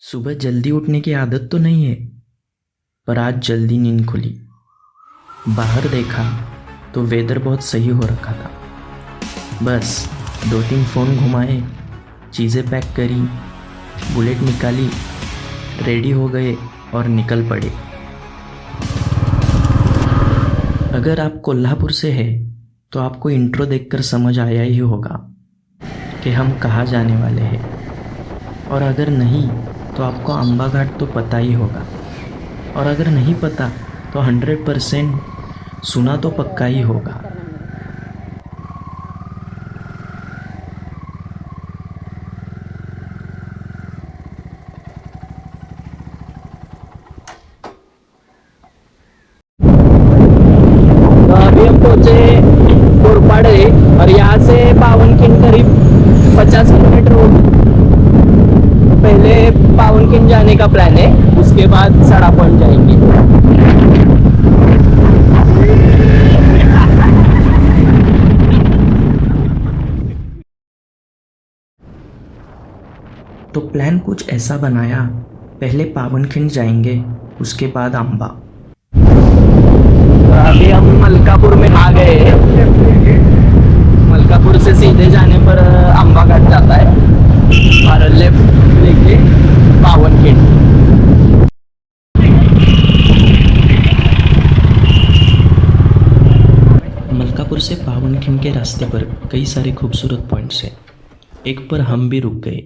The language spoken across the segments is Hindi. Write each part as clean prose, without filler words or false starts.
सुबह जल्दी उठने की आदत तो नहीं है, पर आज जल्दी नींद खुली। बाहर देखा तो वेदर बहुत सही हो रखा था। बस 2-3 फ़ोन घुमाए, चीज़ें पैक करी, बुलेट निकाली, रेडी हो गए और निकल पड़े। अगर आप कोल्हापुर से हैं तो आपको इंट्रो देखकर समझ आया ही होगा कि हम कहाँ जाने वाले हैं, और अगर नहीं तो आपको अम्बा घाट तो पता ही होगा, और अगर नहीं पता तो 100% सुना तो पक्का ही होगा। तो अभी हम पहुंचे कोरपाड़े और यहाँ से पावनखिंड करीब 50 किलोमीटर होगी। पहले पावनखिंड जाने का प्लान है, उसके बाद सड़ा पॉइंट जाएंगे। तो प्लान कुछ ऐसा बनाया, पहले पावनखिंड जाएंगे, उसके बाद अम्बा। तो अभी हम मलकापुर में आ गए हैं। मलकापुर से सीधे जाने पर अम्बा घाट जाता है और लेफ्ट लेके पावनखिंड। मलकापुर से पावनखिंड के रास्ते पर कई सारे खूबसूरत पॉइंट्स हैं। एक पर हम भी रुक गए।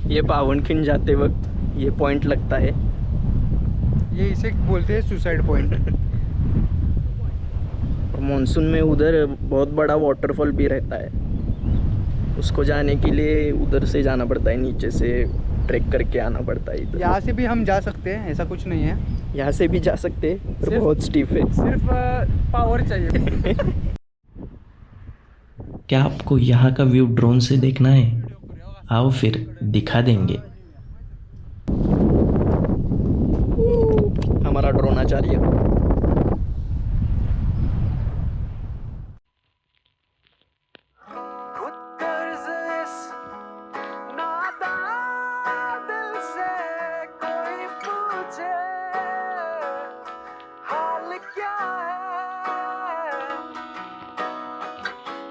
ये पावनखिंड जाते वक्त ये पॉइंट लगता है। ये इसे बोलते हैं सुसाइड पॉइंट। और मानसून में उधर बहुत बड़ा वाटरफॉल भी रहता है। उसको जाने के लिए उधर से जाना पड़ता है, नीचे से ट्रैक करके आना पड़ता है इधर। यहाँ से भी हम जा सकते हैं, ऐसा कुछ नहीं है। यहाँ से भी जा सकते हैं, पर सिर्फ- बहुत स्टीफ है। सिर्फ पावर चाहिए। क्या आपको यहाँ का व्यू ड्रोन से देखना है? आओ फिर दिखा देंगे। हमारा ड्रोनाचार्य।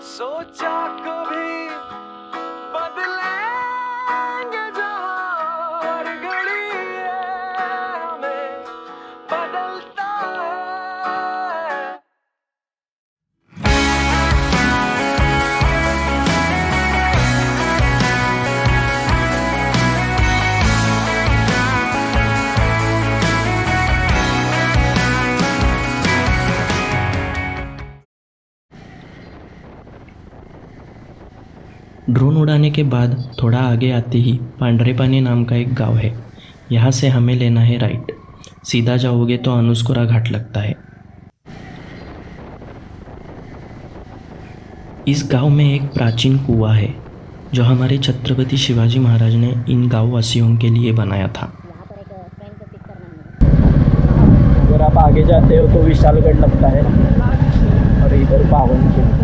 सोचा कभी बदलेंगे जहाँ हर घड़ी है हमें बदलता है। ड्रोन उड़ाने के बाद थोड़ा आगे आते ही पांडरेपानी नाम का एक गांव है। यहाँ से हमें लेना है राइट। सीधा जाओगे तो अनुस्कुरा घाट लगता है। इस गांव में एक प्राचीन कुआं है जो हमारे छत्रपति शिवाजी महाराज ने इन गांव वासियों के लिए बनाया था। अगर आप आगे जाते हो तो विशालगढ़ लगता है और इधर पावनखिंड।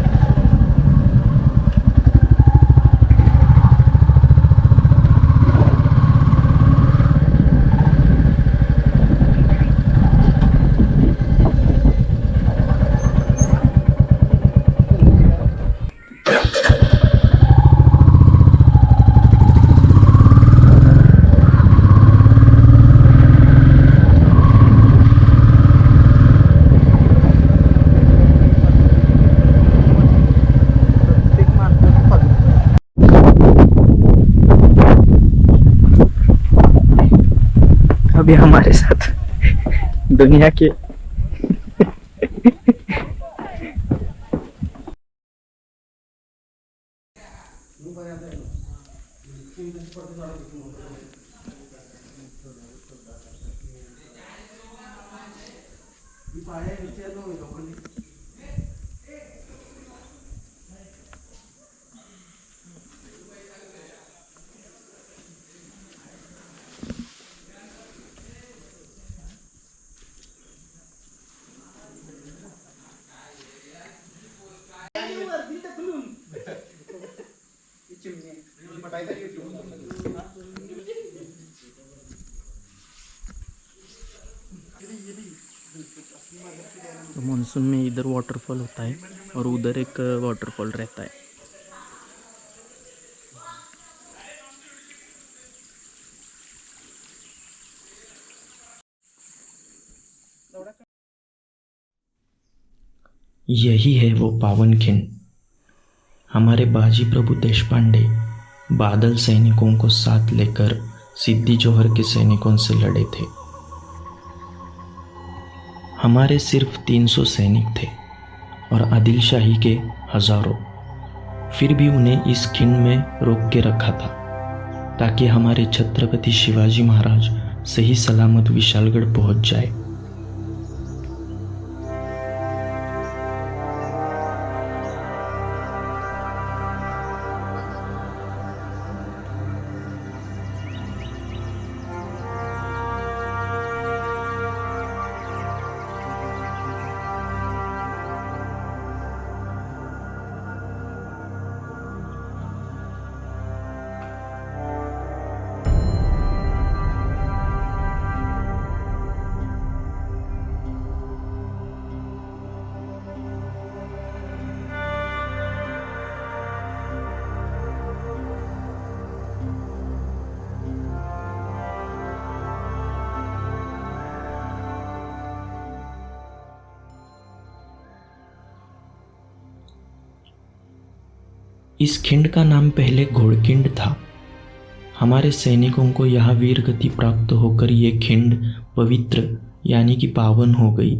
अभी हमारे साथ दुनिया के तो मानसून में इधर वाटरफॉल होता है और उधर एक वाटरफॉल रहता है। यही है वो पावन खिंड। हमारे बाजी प्रभु देशपांडे बादल सैनिकों को साथ लेकर सिद्दी जोहर के सैनिकों से लड़े थे। हमारे सिर्फ 300 सैनिक थे और आदिल शाही के हजारों। फिर भी उन्हें इस खिंड में रोक के रखा था ताकि हमारे छत्रपति शिवाजी महाराज सही सलामत विशालगढ़ पहुंच जाए। इस खिंड का नाम पहले घोड़किंड था। हमारे सैनिकों को यहाँ वीर गति प्राप्त होकर ये खिंड पवित्र यानी कि पावन हो गई।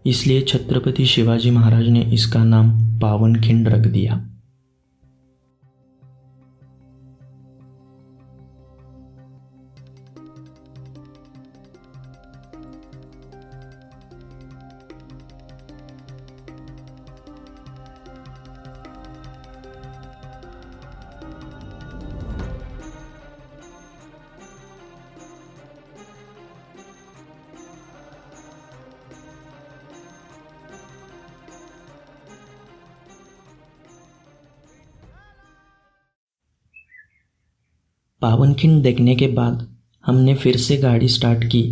इसलिए छत्रपति शिवाजी महाराज ने इसका नाम पावन खिंड रख दिया। पावनखिंड देखने के बाद हमने फिर से गाड़ी स्टार्ट की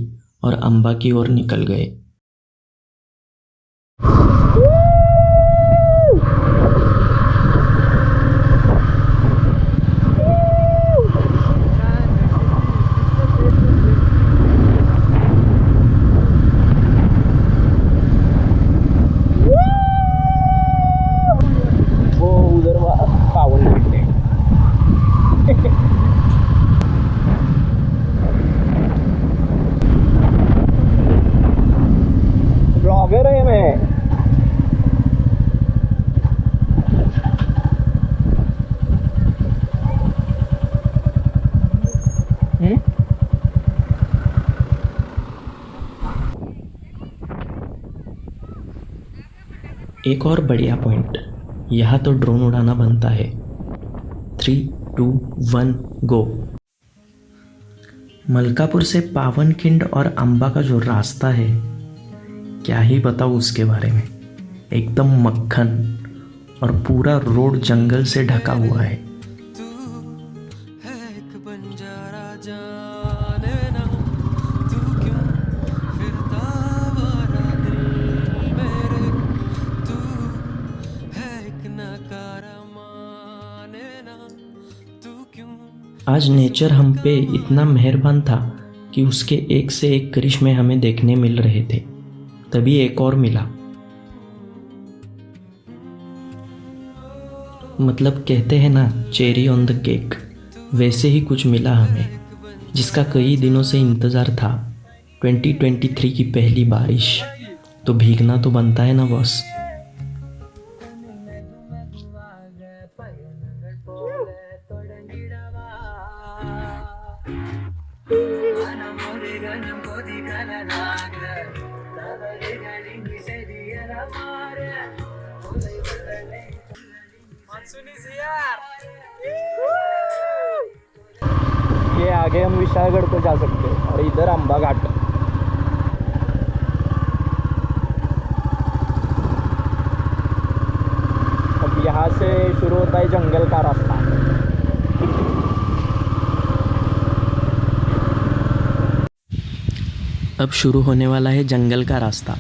और अंबा की ओर निकल गए। वो उधर पावन खिंड है। ब्लॉगर है मैं। एक और बढ़िया पॉइंट, यहाँ तो ड्रोन उड़ाना बनता है। 3, 2, 1 गो। मलकापुर से पावनखिंड और अंबा का जो रास्ता है, क्या ही बताऊँ उसके बारे में। एकदम मक्खन और पूरा रोड जंगल से ढका हुआ है। आज नेचर हम पे इतना मेहरबान था कि उसके एक से एक करिश्मे हमें देखने मिल रहे थे। तभी एक और मिला। मतलब कहते हैं ना, चेरी ऑन द केक, वैसे ही कुछ मिला हमें, जिसका कई दिनों से इंतज़ार था। 2023 की पहली बारिश, तो भीगना तो बनता है ना बॉस। ये आगे हम विशालगढ़ को जा सकते हैं और इधर अंबा घाट। अब यहाँ से शुरू होता है जंगल का रास्ता। अब शुरू होने वाला है जंगल का रास्ता।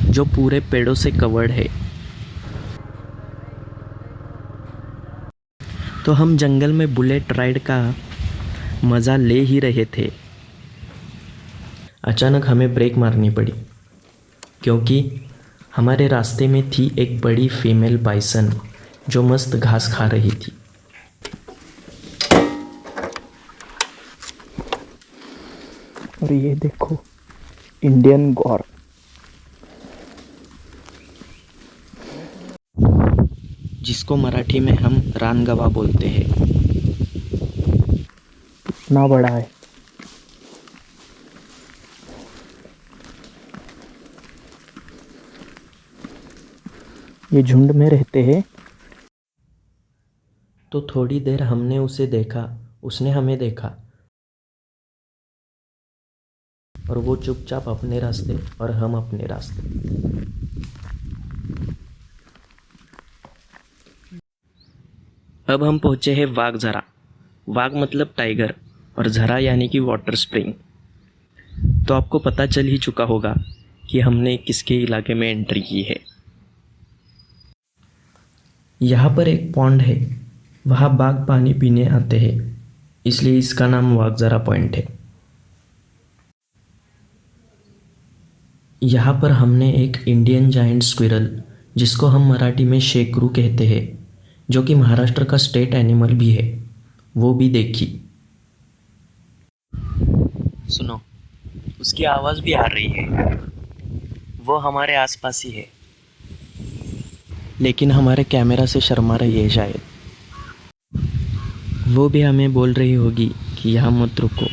जो पूरे पेड़ों से कवर्ड है। तो हम जंगल में बुलेट राइड का मज़ा ले ही रहे थे। अचानक हमें ब्रेक मारनी पड़ी क्योंकि हमारे रास्ते में थी एक बड़ी फीमेल बाइसन जो मस्त घास खा रही थी। और ये देखो इंडियन गौर, जिसको मराठी में हम रानगवा बोलते हैं। इतना बड़ा है। ये झुंड में रहते हैं। तो थोड़ी देर हमने उसे देखा, उसने हमें देखा और वो चुपचाप अपने रास्ते और हम अपने रास्ते। अब हम पहुंचे हैं वाघझरा। वाघ मतलब टाइगर और झरा यानी कि वाटर स्प्रिंग। तो आपको पता चल ही चुका होगा कि हमने किसके इलाके में एंट्री की है। यहाँ पर एक पॉन्ड है, वहाँ बाघ पानी पीने आते हैं, इसलिए इसका नाम वाघझरा पॉइंट है। यहाँ पर हमने एक इंडियन जायंट स्क्विरल, जिसको हम मराठी में शेकरू कहते हैं, जो कि महाराष्ट्र का स्टेट एनिमल भी है, वो भी देखी। सुनो, उसकी आवाज़ भी आ रही है। वो हमारे आसपास ही है, लेकिन हमारे कैमरा से शर्मा रही है शायद। वो भी हमें बोल रही होगी कि यहाँ मत रुको,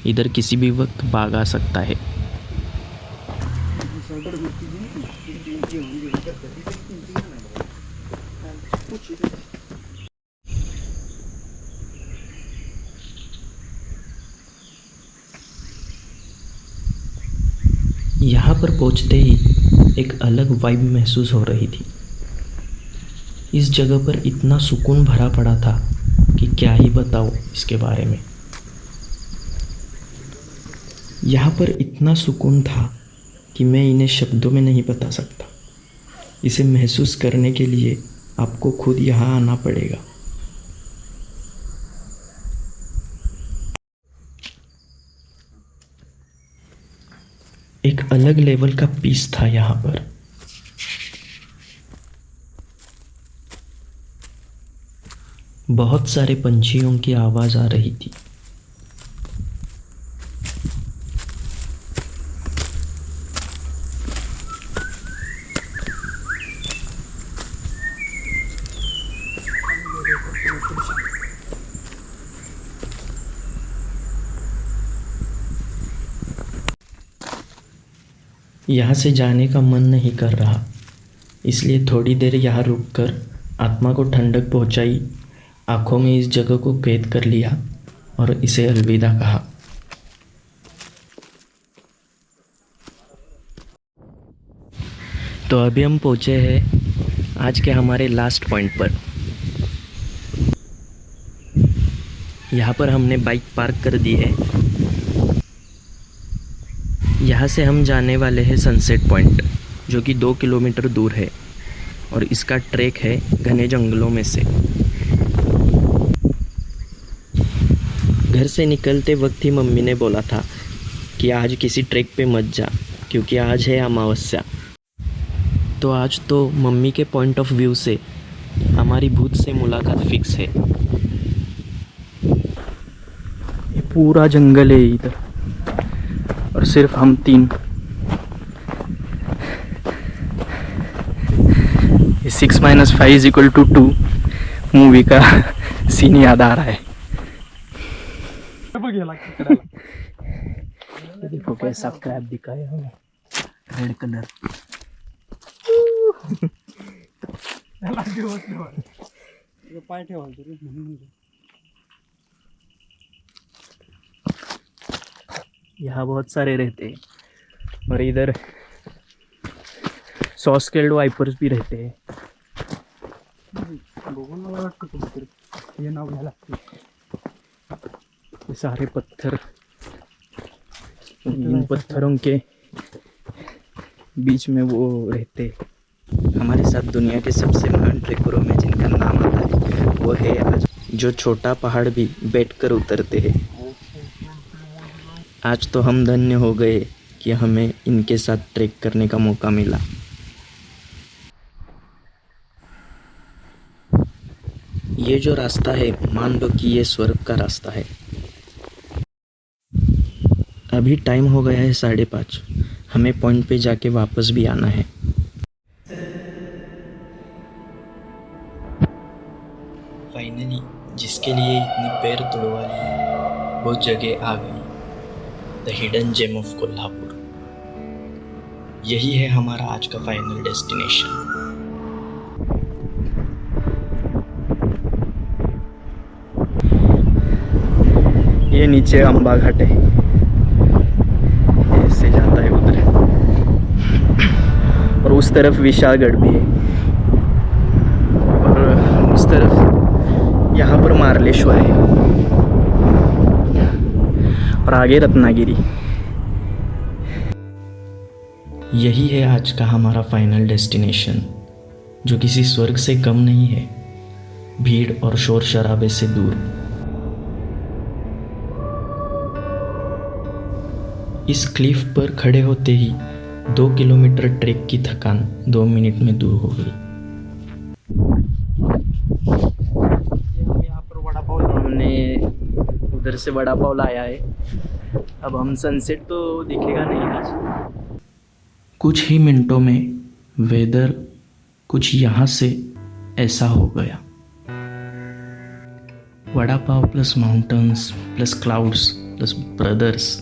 इधर किसी भी वक्त बाघ आ सकता है। यहाँ पर पहुँचते ही एक अलग वाइब महसूस हो रही थी। इस जगह पर इतना सुकून भरा पड़ा था कि क्या ही बताऊँ इसके बारे में। यहाँ पर इतना सुकून था कि मैं इन्हें शब्दों में नहीं बता सकता। इसे महसूस करने के लिए आपको खुद यहाँ आना पड़ेगा। एक अलग लेवल का पीस था यहाँ पर। बहुत सारे पंछियों की आवाज़ आ रही थी। यहाँ से जाने का मन नहीं कर रहा, इसलिए थोड़ी देर यहाँ रुककर आत्मा को ठंडक पहुँचाई, आँखों में इस जगह को कैद कर लिया और इसे अलविदा कहा। तो अभी हम पहुँचे हैं आज के हमारे लास्ट पॉइंट पर। यहाँ पर हमने बाइक पार्क कर दी है। यहाँ से हम जाने वाले हैं सनसेट पॉइंट, जो कि 2 किलोमीटर दूर है और इसका ट्रैक है घने जंगलों में से। घर से निकलते वक्त ही मम्मी ने बोला था कि आज किसी ट्रैक पे मत जा, क्योंकि आज है अमावस्या। तो आज तो मम्मी के पॉइंट ऑफ व्यू से हमारी भूत से मुलाकात फिक्स है। ये पूरा जंगल है इधर और सिर्फ हम 3। ये 6 - 5 = 2 मूवी का सीन याद आ रहा है। ये देखो कैसा क्रैब दिखाया हमें, रेड कलर। यहाँ बहुत सारे रहते हैं और इधर सॉस्केल्ड वाइपर्स भी रहते हैं। ये सारे पत्थर, इन पत्थरों के बीच में वो रहते। हमारे साथ दुनिया के सबसे महान ट्रेकरों में जिनका नाम आता है वो है आज, जो छोटा पहाड़ भी बैठकर उतरते हैं। आज तो हम धन्य हो गए कि हमें इनके साथ ट्रैक करने का मौका मिला। ये जो रास्ता है, मान लो कि ये स्वर्ग का रास्ता है। अभी टाइम हो गया है 5:30। हमें पॉइंट पे जाके वापस भी आना है। फाइनली जिसके लिए इतनी पैर तुड़वा ली वो जगह आ गई, the hidden gem of Kolhapur. यही है हमारा आज का फाइनल डेस्टिनेशन। ये नीचे अंबा घाट है, ऐसे जाता है उधर, और उस तरफ विशालगढ़ भी है, और उस तरफ यहाँ पर मार्लेश्वर है, और आगे रत्नागिरी। यही है आज का हमारा फाइनल डेस्टिनेशन, जो किसी स्वर्ग से कम नहीं है, भीड़ और शोर शराबे से दूर। इस क्लिफ पर खड़े होते ही 2 किलोमीटर ट्रैक की थकान 2 मिनट में दूर हो गई। यहाँ पर वड़ा पाव, हमने उधर से वड़ा पाव लाया है। अब हम सनसेट तो दिखेगा नहीं आज। कुछ ही मिनटों में वेदर कुछ यहाँ से ऐसा हो गया। Vada pav plus mountains plus clouds plus brothers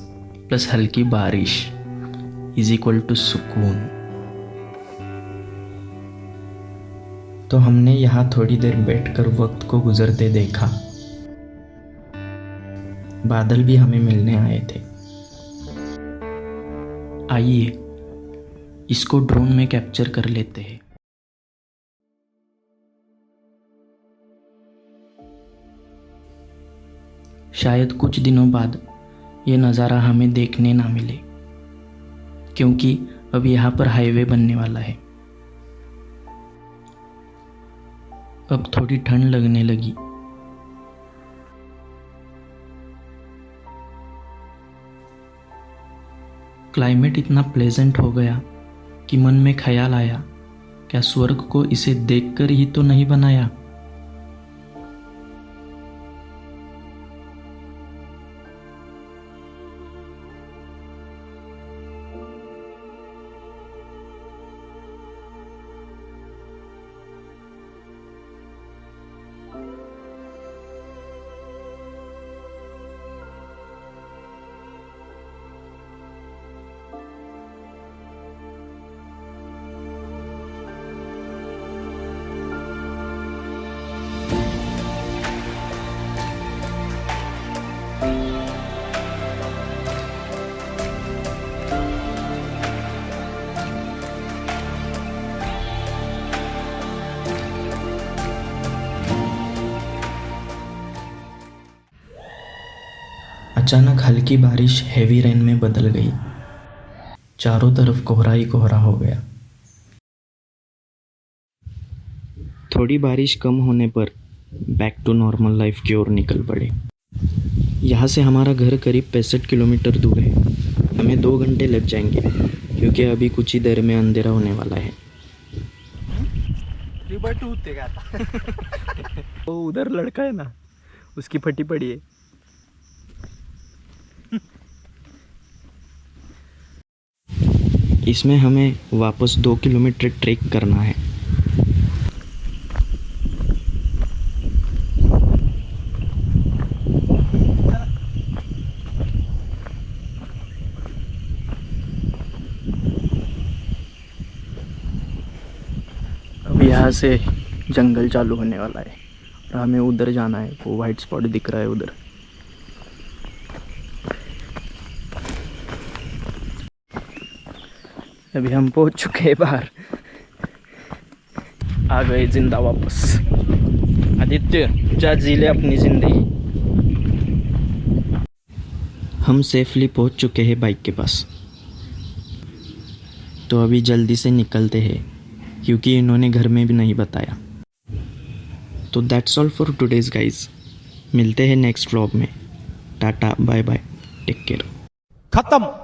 plus हल्की बारिश इज इक्वल टू सुकून। तो हमने यहाँ थोड़ी देर बैठकर वक्त को गुजरते देखा। बादल भी हमें मिलने आए थे। आइए इसको ड्रोन में कैप्चर कर लेते हैं। शायद कुछ दिनों बाद ये नज़ारा हमें देखने ना मिले, क्योंकि अब यहाँ पर हाईवे बनने वाला है। अब थोड़ी ठंड लगने लगी। क्लाइमेट इतना प्लेजेंट हो गया कि मन में ख्याल आया, क्या स्वर्ग को इसे देखकर ही तो नहीं बनाया। अचानक हल्की बारिश हेवी रेन में बदल गई। चारों तरफ कोहरा ही कोहरा हो गया। थोड़ी बारिश कम होने पर बैक टू नॉर्मल लाइफ की ओर निकल पड़े। यहाँ से हमारा घर करीब 65 किलोमीटर दूर है। हमें 2 घंटे लग जाएंगे, क्योंकि अभी कुछ ही देर में अंधेरा होने वाला है। वो उधर लड़का है ना, उसकी फटी पड़ी है। इसमें हमें वापस 2 किलोमीटर ट्रैक करना है। अब यहाँ से जंगल चालू होने वाला है और हमें उधर जाना है। वो वाइट स्पॉट दिख रहा है उधर। अभी हम पहुंच चुके हैं बाहर, आ गए जिंदा वापस। आदित्य जा जी ले अपनी जिंदगी। हम सेफली पहुंच चुके हैं बाइक के पास। तो अभी जल्दी से निकलते हैं क्योंकि इन्होंने घर में भी नहीं बताया। तो that's all for today's guys. मिलते हैं नेक्स्ट व्लॉग में। Tata bye bye, take care. खत्म।